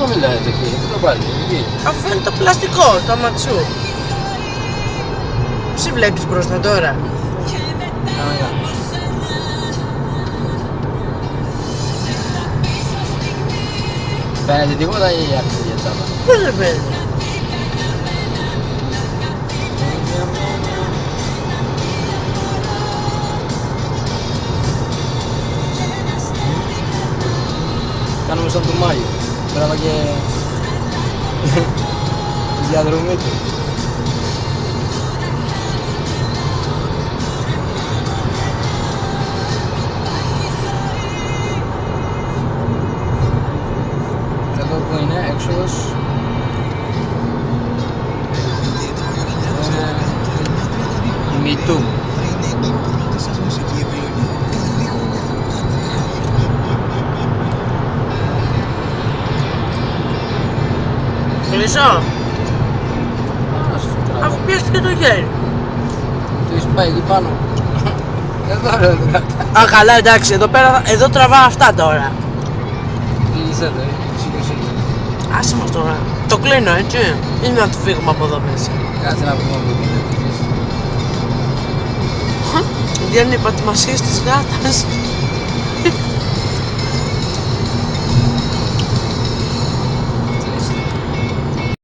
αυτό μιλάτε εκεί, πού το πάλι, εκεί. Αφού είναι το πλαστικό, το αμαξού. Ψι βλέπεις μπροστά τώρα. Άρα. Φαίνεται τίποτα ή άρχισε για τσάπα. Πώς δεν φαίνεται. Κάνουμε σαν του Μάιο. Τράβα και τη διαδρομή του. Εδώ που είναι έξοδος. Είναι η Μητού. Κλείσω. Αφού πιάστηκε το χέρι. Το έχεις πάει εκεί πάνω. Εδώ ρε δουλειά. Α, καλά, εντάξει, εδώ πέρα, εδώ τραβάω αυτά τώρα. Κλείσε το, σήκω. Άσε μας τώρα. Το κλείνω, έτσι. Ή να του φύγουμε από εδώ μέσα. Κάτσε να πούμε που είναι. Βγαίνουν οι πατημασίες της γάτας.